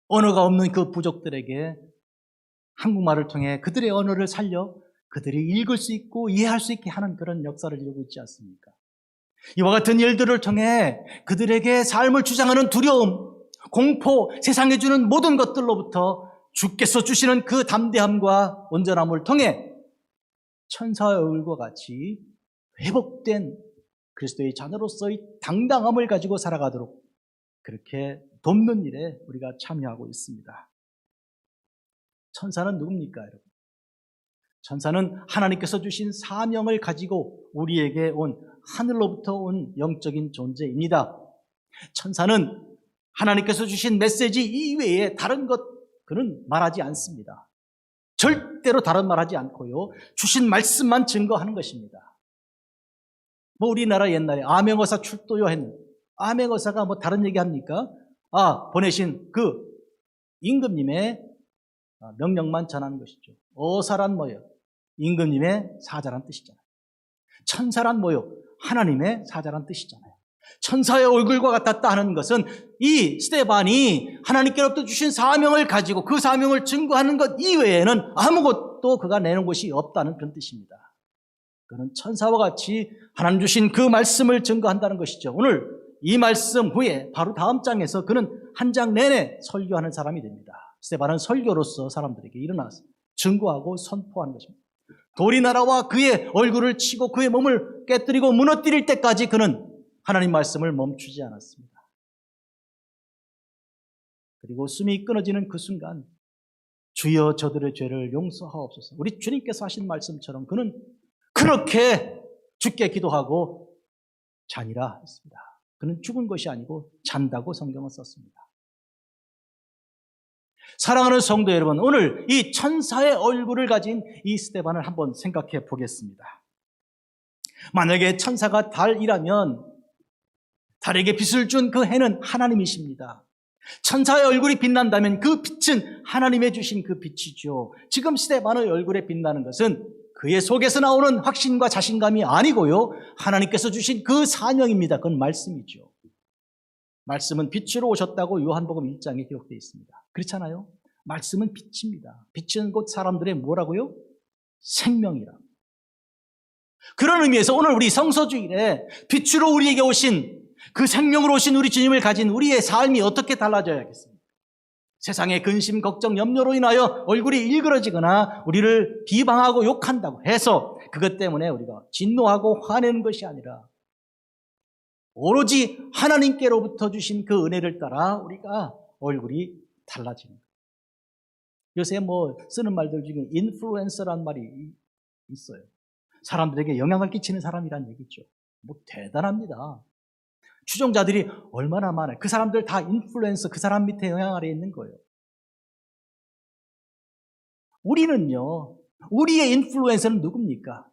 [SPEAKER 1] 언어가 없는 그 부족들에게 한국말을 통해 그들의 언어를 살려 그들이 읽을 수 있고 이해할 수 있게 하는 그런 역사를 이루고 있지 않습니까? 이와 같은 일들을 통해 그들에게 삶을 주장하는 두려움, 공포, 세상에 주는 모든 것들로부터 주께서 주시는 그 담대함과 온전함을 통해 천사의 얼굴과 같이 회복된 그리스도의 자녀로서의 당당함을 가지고 살아가도록 그렇게 돕는 일에 우리가 참여하고 있습니다. 천사는 누굽니까, 여러분? 천사는 하나님께서 주신 사명을 가지고 우리에게 온 하늘로부터 온 영적인 존재입니다. 천사는 하나님께서 주신 메시지 이외에 다른 것 그는 말하지 않습니다. 절대로 다른 말하지 않고요, 주신 말씀만 증거하는 것입니다. 우리나라 옛날에 암행어사 출도요 했는데, 암행어사가 다른 얘기 합니까? 보내신 그 임금님의 명령만 전하는 것이죠. 어사란 뭐예요? 임금님의 사자란 뜻이잖아요. 천사란 뭐예요? 하나님의 사자란 뜻이잖아요. 천사의 얼굴과 같았다 하는 것은 이 스데반이 하나님께로부터 주신 사명을 가지고 그 사명을 증거하는 것 이외에는 아무것도 그가 내는 것이 없다는 그런 뜻입니다. 그는 천사와 같이 하나님 주신 그 말씀을 증거한다는 것이죠. 오늘 이 말씀 후에 바로 다음 장에서 그는 한 장 내내 설교하는 사람이 됩니다. 스데반은 설교로서 사람들에게 일어나서 증거하고 선포하는 것입니다. 돌이 날아와 그의 얼굴을 치고 그의 몸을 깨뜨리고 무너뜨릴 때까지 그는 하나님 말씀을 멈추지 않았습니다. 그리고 숨이 끊어지는 그 순간 주여 저들의 죄를 용서하옵소서. 우리 주님께서 하신 말씀처럼 그는 그렇게 주께 기도하고 자니라 했습니다. 그는 죽은 것이 아니고 잔다고 성경은 썼습니다. 사랑하는 성도 여러분, 오늘 이 천사의 얼굴을 가진 이 스데반을 한번 생각해 보겠습니다. 만약에 천사가 달이라면 달에게 빛을 준 그 해는 하나님이십니다. 천사의 얼굴이 빛난다면 그 빛은 하나님의 주신 그 빛이죠. 지금 스데반의 얼굴에 빛나는 것은 그의 속에서 나오는 확신과 자신감이 아니고요, 하나님께서 주신 그 사명입니다. 그건 말씀이죠. 말씀은 빛으로 오셨다고 요한복음 1장에 기록되어 있습니다. 그렇잖아요? 말씀은 빛입니다. 빛은 곧 사람들의 뭐라고요? 생명이라. 그런 의미에서 오늘 우리 성서주일에 빛으로 우리에게 오신 그 생명으로 오신 우리 주님을 가진 우리의 삶이 어떻게 달라져야겠습니까? 세상의 근심, 걱정, 염려로 인하여 얼굴이 일그러지거나 우리를 비방하고 욕한다고 해서 그것 때문에 우리가 진노하고 화내는 것이 아니라 오로지 하나님께로부터 주신 그 은혜를 따라 우리가 얼굴이 달라지는 거예요. 요새 쓰는 말들 중에 인플루엔서란 말이 있어요. 사람들에게 영향을 끼치는 사람이란 얘기죠. 대단합니다. 추종자들이 얼마나 많아요. 그 사람들 다 인플루엔서, 그 사람 밑에 영향 아래에 있는 거예요. 우리는요, 우리의 인플루엔서는 누굽니까?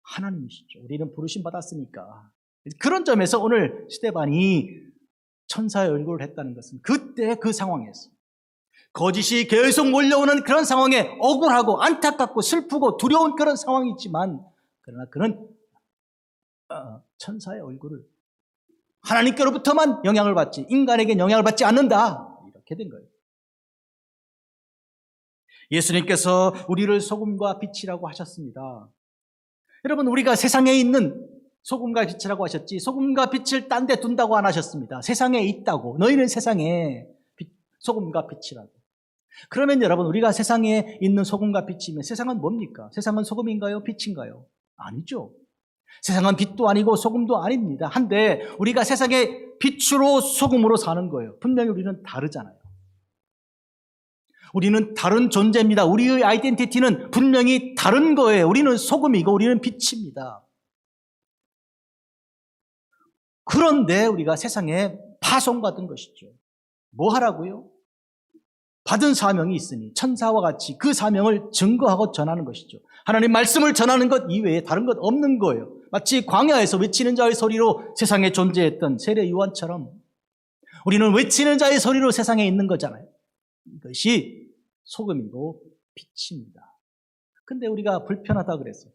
[SPEAKER 1] 하나님이시죠. 우리는 부르심 받았으니까. 그런 점에서 오늘 스데반이 천사의 얼굴을 했다는 것은 그때 그 상황에서 거짓이 계속 몰려오는 그런 상황에 억울하고 안타깝고 슬프고 두려운 그런 상황이 있지만, 그러나 그는 천사의 얼굴을 하나님께로부터만 영향을 받지 인간에게 영향을 받지 않는다, 이렇게 된 거예요. 예수님께서 우리를 소금과 빛이라고 하셨습니다. 여러분, 우리가 세상에 있는 소금과 빛이라고 하셨지 소금과 빛을 딴 데 둔다고 안 하셨습니다. 세상에 있다고. 너희는 세상에 소금과 빛이라고. 그러면 여러분, 우리가 세상에 있는 소금과 빛이면 세상은 뭡니까? 세상은 소금인가요? 빛인가요? 아니죠. 세상은 빛도 아니고 소금도 아닙니다. 한데 우리가 세상에 빛으로 소금으로 사는 거예요. 분명히 우리는 다르잖아요. 우리는 다른 존재입니다. 우리의 아이덴티티는 분명히 다른 거예요. 우리는 소금이고 우리는 빛입니다. 그런데 우리가 세상에 파송받은 것이죠. 뭐 하라고요? 받은 사명이 있으니 천사와 같이 그 사명을 증거하고 전하는 것이죠. 하나님 말씀을 전하는 것 이외에 다른 것 없는 거예요. 마치 광야에서 외치는 자의 소리로 세상에 존재했던 세례 요한처럼 우리는 외치는 자의 소리로 세상에 있는 거잖아요. 이것이 소금이고 빛입니다. 근데 우리가 불편하다 그래서,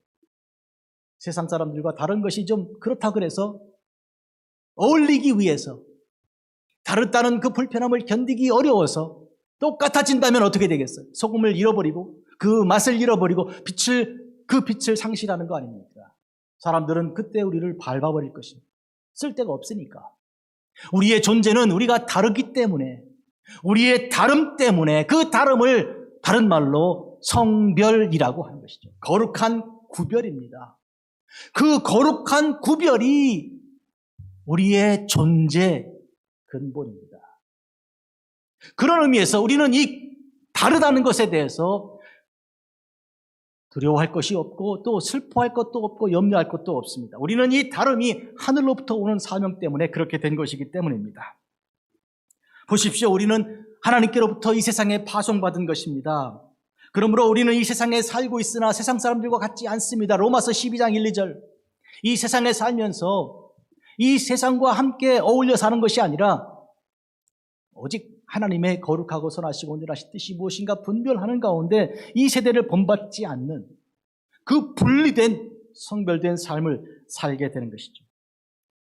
[SPEAKER 1] 세상 사람들과 다른 것이 좀 그렇다 그래서 어울리기 위해서, 다르다는 그 불편함을 견디기 어려워서 똑같아진다면 어떻게 되겠어요? 소금을 잃어버리고 그 맛을 잃어버리고 그 빛을 상실하는 거 아닙니까? 사람들은 그때 우리를 밟아버릴 것입니다. 쓸데가 없으니까. 우리의 존재는 우리가 다르기 때문에, 우리의 다름 때문에 그 다름을 다른 말로 성별이라고 하는 것이죠. 거룩한 구별입니다. 그 거룩한 구별이 우리의 존재 근본입니다. 그런 의미에서 우리는 이 다르다는 것에 대해서 두려워할 것이 없고 또 슬퍼할 것도 없고 염려할 것도 없습니다. 우리는 이 다름이 하늘로부터 오는 사명 때문에 그렇게 된 것이기 때문입니다. 보십시오. 우리는 하나님께로부터 이 세상에 파송받은 것입니다. 그러므로 우리는 이 세상에 살고 있으나 세상 사람들과 같지 않습니다. 로마서 12장 1, 2절. 이 세상에 살면서 이 세상과 함께 어울려 사는 것이 아니라 오직 하나님의 거룩하고 선하시고 온전하신 뜻이 무엇인가 분별하는 가운데 이 세대를 본받지 않는 그 분리된 성별된 삶을 살게 되는 것이죠.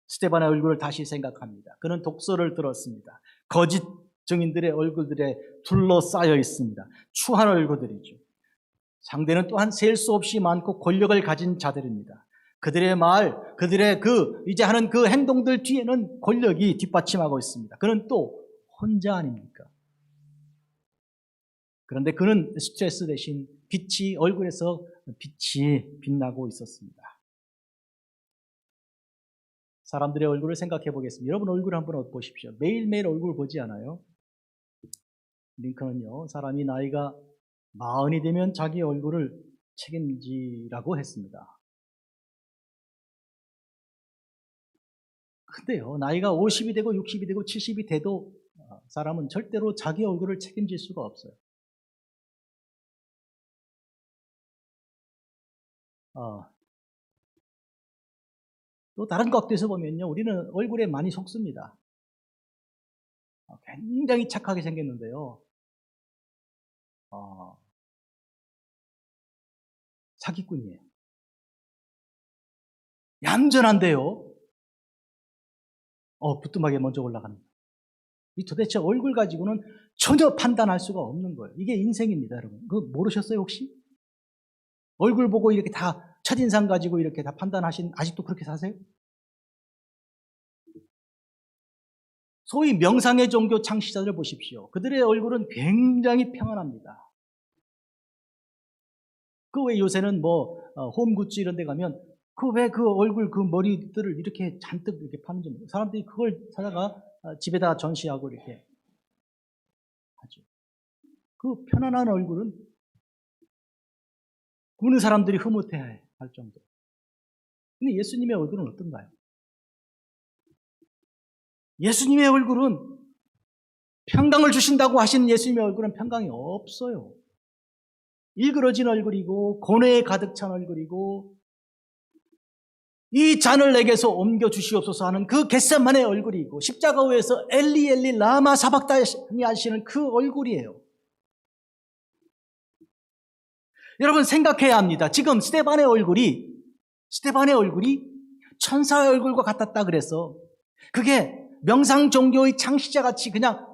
[SPEAKER 1] 스데반의 얼굴을 다시 생각합니다. 그는 독서를 들었습니다. 거짓 증인들의 얼굴들에 둘러싸여 있습니다. 추한 얼굴들이죠. 상대는 또한 셀 수 없이 많고 권력을 가진 자들입니다. 그들의 말, 그들의 이제 하는 그 행동들 뒤에는 권력이 뒷받침하고 있습니다. 그는 또 혼자 아닙니까? 그런데 그는 스트레스 대신 얼굴에서 빛이 빛나고 있었습니다. 사람들의 얼굴을 생각해 보겠습니다. 여러분 얼굴 한번 보십시오. 매일매일 얼굴 보지 않아요? 링컨은요, 사람이 나이가 40이 되면 자기 얼굴을 책임지라고 했습니다. 근데요, 나이가 50이 되고 60이 되고 70이 돼도 사람은 절대로 자기 얼굴을 책임질 수가 없어요. 또 다른 각도에서 보면요, 우리는 얼굴에 많이 속습니다. 굉장히 착하게 생겼는데요, 사기꾼이에요. 얌전한데요, 부뚜막에 먼저 올라가는 거예요. 이 도대체 얼굴 가지고는 전혀 판단할 수가 없는 거예요. 이게 인생입니다, 여러분. 그거 모르셨어요, 혹시? 얼굴 보고 이렇게 다 첫인상 가지고 이렇게 다 아직도 그렇게 사세요? 소위 명상의 종교 창시자들 보십시오. 그들의 얼굴은 굉장히 평안합니다. 그 왜 요새는 홈굿즈 이런 데 가면 왜 그 얼굴 그 머리들을 이렇게 잔뜩 이렇게 파는지 모르겠어요. 사람들이 그걸 사다가 집에다 전시하고 이렇게 하죠. 그 편안한 얼굴은 보는 사람들이 흐뭇해할 정도. 근데 예수님의 얼굴은 어떤가요? 예수님의 얼굴은 평강을 주신다고 하시는 예수님의 얼굴은 평강이 없어요. 일그러진 얼굴이고 고뇌에 가득 찬 얼굴이고 이 잔을 내게서 옮겨 주시옵소서 하는 그 겟세마네 얼굴이고 십자가 위에서 엘리 엘리 라마 사박다니 하시는 그 얼굴이에요. 여러분 생각해야 합니다. 지금 스데반의 얼굴이 천사의 얼굴과 같았다 그래서 그게 명상 종교의 창시자같이 그냥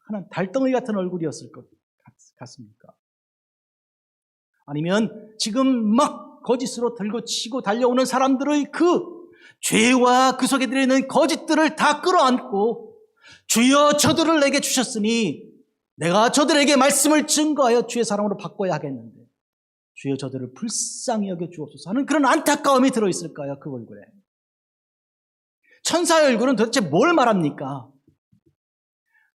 [SPEAKER 1] 하는 달덩이 같은 얼굴이었을 것 같습니까? 아니면 지금 막 거짓으로 들고 치고 달려오는 사람들의 그 죄와 그 속에 들어있는 거짓들을 다 끌어안고 주여 저들을 내게 주셨으니 내가 저들에게 말씀을 증거하여 주의 사랑으로 바꿔야 하겠는데 주여 저들을 불쌍히 여겨 주옵소서 하는 그런 안타까움이 들어있을까요? 그 얼굴에. 천사의 얼굴은 도대체 뭘 말합니까?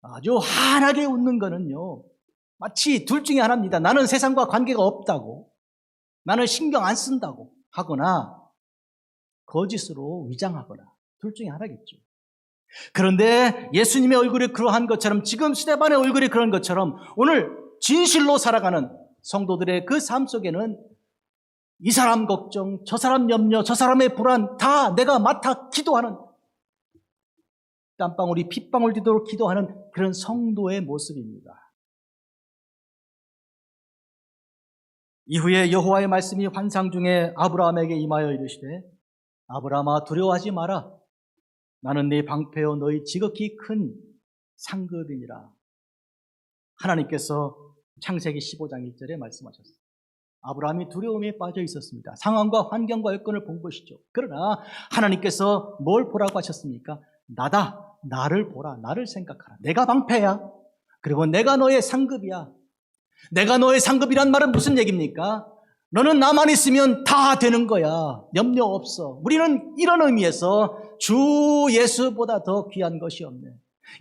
[SPEAKER 1] 아주 환하게 웃는 거는요, 마치 둘 중에 하나입니다. 나는 세상과 관계가 없다고, 나는 신경 안 쓴다고 하거나 거짓으로 위장하거나 둘 중에 하나겠죠. 그런데 예수님의 얼굴이 그러한 것처럼 지금 스데반의 얼굴이 그런 것처럼 오늘 진실로 살아가는 성도들의 그 삶 속에는 이 사람 걱정, 저 사람 염려, 저 사람의 불안 다 내가 맡아 기도하는 땀방울이 핏방울 되도록 기도하는 그런 성도의 모습입니다. 이후에 여호와의 말씀이 환상 중에 아브라함에게 임하여 이르시되 아브라함아 두려워하지 마라. 나는 네 방패요 너희 지극히 큰 상급이니라. 하나님께서 창세기 15장 1절에 말씀하셨습니다. 아브라함이 두려움에 빠져 있었습니다. 상황과 환경과 여건을 본 것이죠. 그러나 하나님께서 뭘 보라고 하셨습니까? 나를 보라. 나를 생각하라. 내가 방패야. 그리고 내가 너의 상급이야. 내가 너의 상급이란 말은 무슨 얘기입니까? 너는 나만 있으면 다 되는 거야. 염려 없어. 우리는 이런 의미에서 주 예수보다 더 귀한 것이 없네.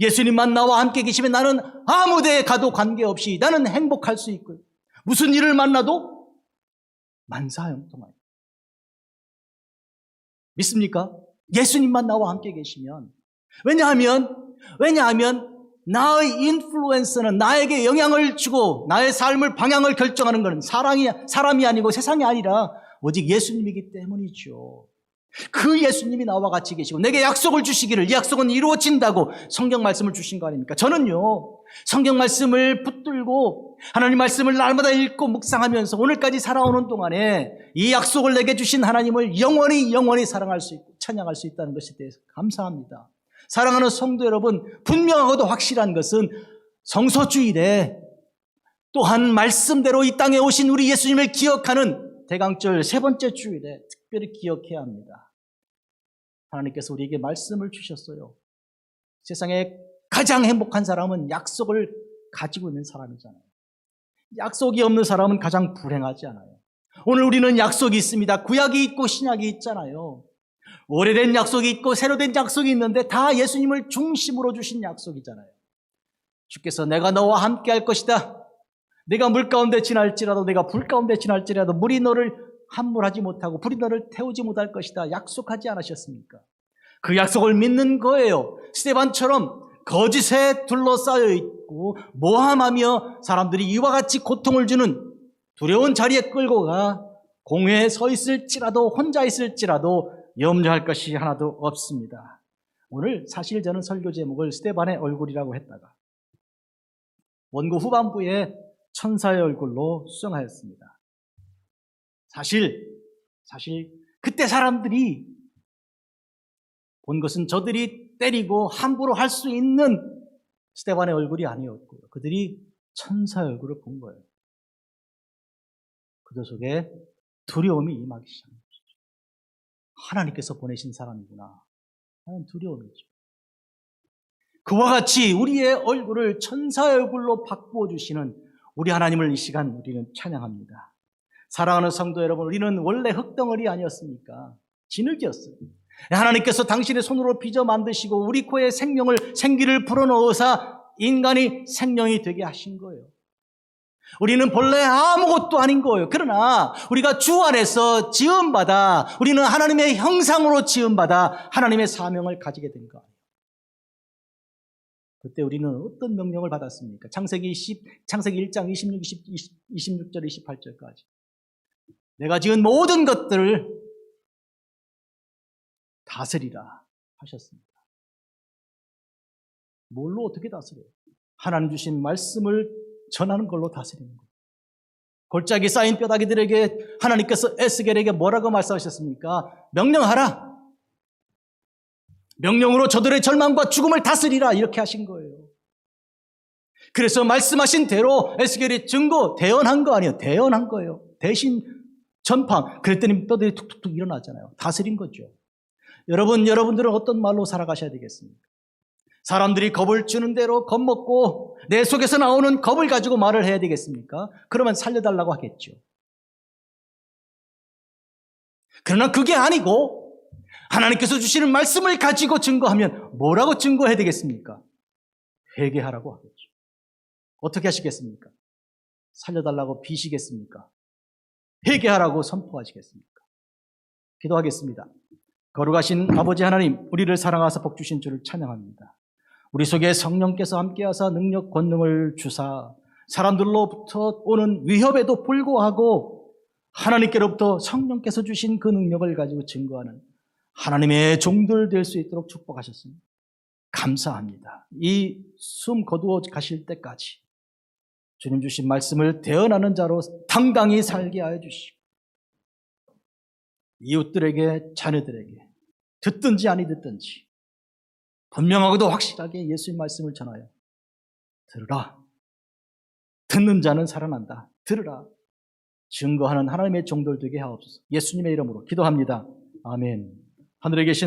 [SPEAKER 1] 예수님만 나와 함께 계시면 나는 아무 데에 가도 관계없이 나는 행복할 수 있고요. 무슨 일을 만나도 만사형통하여. 믿습니까? 예수님만 나와 함께 계시면. 왜냐하면 나의 인플루언서는 나에게 영향을 주고 나의 삶을 방향을 결정하는 것은 사람이 아니고 세상이 아니라 오직 예수님이기 때문이죠. 그 예수님이 나와 같이 계시고 내게 약속을 주시기를 이 약속은 이루어진다고 성경 말씀을 주신 거 아닙니까? 저는요 성경 말씀을 붙들고 하나님 말씀을 날마다 읽고 묵상하면서 오늘까지 살아오는 동안에 이 약속을 내게 주신 하나님을 영원히 사랑할 수 있고 찬양할 수 있다는 것에 대해서 감사합니다. 사랑하는 성도 여러분, 분명하고도 확실한 것은 성소주일에 또한 말씀대로 이 땅에 오신 우리 예수님을 기억하는 대강절 세 번째 주일에 특별히 기억해야 합니다. 하나님께서 우리에게 말씀을 주셨어요. 세상에 가장 행복한 사람은 약속을 가지고 있는 사람이잖아요. 약속이 없는 사람은 가장 불행하지 않아요. 오늘 우리는 약속이 있습니다. 구약이 있고 신약이 있잖아요. 오래된 약속이 있고 새로 된 약속이 있는데 다 예수님을 중심으로 주신 약속이잖아요. 주께서 내가 너와 함께 할 것이다. 내가 물 가운데 지날지라도 내가 불 가운데 지날지라도 물이 너를 함몰하지 못하고 불이 너를 태우지 못할 것이다. 약속하지 않으셨습니까? 그 약속을 믿는 거예요. 스데반처럼 거짓에 둘러싸여 있고 모함하며 사람들이 이와 같이 고통을 주는 두려운 자리에 끌고 가 공회에 서 있을지라도 혼자 있을지라도 염려할 것이 하나도 없습니다. 오늘 사실 저는 설교 제목을 스데반의 얼굴이라고 했다가 원고 후반부에 천사의 얼굴로 수정하였습니다. 사실 그때 사람들이 본 것은 저들이 때리고 함부로 할 수 있는 스데반의 얼굴이 아니었고요. 그들이 천사의 얼굴을 본 거예요. 그들 속에 두려움이 임하기 시작합니다. 하나님께서 보내신 사람이구나 하는 두려움이죠. 그와 같이 우리의 얼굴을 천사의 얼굴로 바꾸어 주시는 우리 하나님을 이 시간 우리는 찬양합니다. 사랑하는 성도 여러분, 우리는 원래 흙덩어리 아니었습니까? 진흙이었어요. 하나님께서 당신의 손으로 빚어 만드시고 우리 코에 생기를 불어넣으사 인간이 생명이 되게 하신 거예요. 우리는 본래 아무것도 아닌 거예요. 그러나 우리가 주 안에서 지음받아 우리는 하나님의 형상으로 지음받아 하나님의 사명을 가지게 된 거예요. 그때 우리는 어떤 명령을 받았습니까? 창세기 1장 26절 28절까지 내가 지은 모든 것들을 다스리라 하셨습니다. 뭘로 어떻게 다스려요? 하나님 주신 말씀을 전하는 걸로 다스리는 거예요. 골짜기 쌓인 뼈다귀들에게 하나님께서 에스겔에게 뭐라고 말씀하셨습니까? 명령하라. 명령으로 저들의 절망과 죽음을 다스리라 이렇게 하신 거예요. 그래서 말씀하신 대로 에스겔이 대언한 거 아니에요. 대언한 거예요. 대신 전파. 그랬더니 뼈들이 툭툭툭 일어나잖아요. 다스린 거죠. 여러분들은 어떤 말로 살아가셔야 되겠습니까? 사람들이 겁을 주는 대로 겁먹고 내 속에서 나오는 겁을 가지고 말을 해야 되겠습니까? 그러면 살려달라고 하겠죠. 그러나 그게 아니고 하나님께서 주시는 말씀을 가지고 증거하면 뭐라고 증거해야 되겠습니까? 회개하라고 하겠죠. 어떻게 하시겠습니까? 살려달라고 비시겠습니까? 회개하라고 선포하시겠습니까? 기도하겠습니다. 거룩하신 아버지 하나님, 우리를 사랑하사 복 주신 주를 찬양합니다. 우리 속에 성령께서 함께하사 능력 권능을 주사 사람들로부터 오는 위협에도 불구하고 하나님께로부터 성령께서 주신 그 능력을 가지고 증거하는 하나님의 종들 될 수 있도록 축복하셨습니다. 감사합니다. 이 숨 거두어 가실 때까지 주님 주신 말씀을 대언하는 자로 당당히 살게 하여 주시고 이웃들에게 자녀들에게 듣든지 아니 듣든지 분명하고도 확실하게 예수의 말씀을 전하여 들으라. 듣는 자는 살아난다. 들으라. 증거하는 하나님의 종들 되게 하옵소서. 예수님의 이름으로 기도합니다. 아멘. 하늘에 계신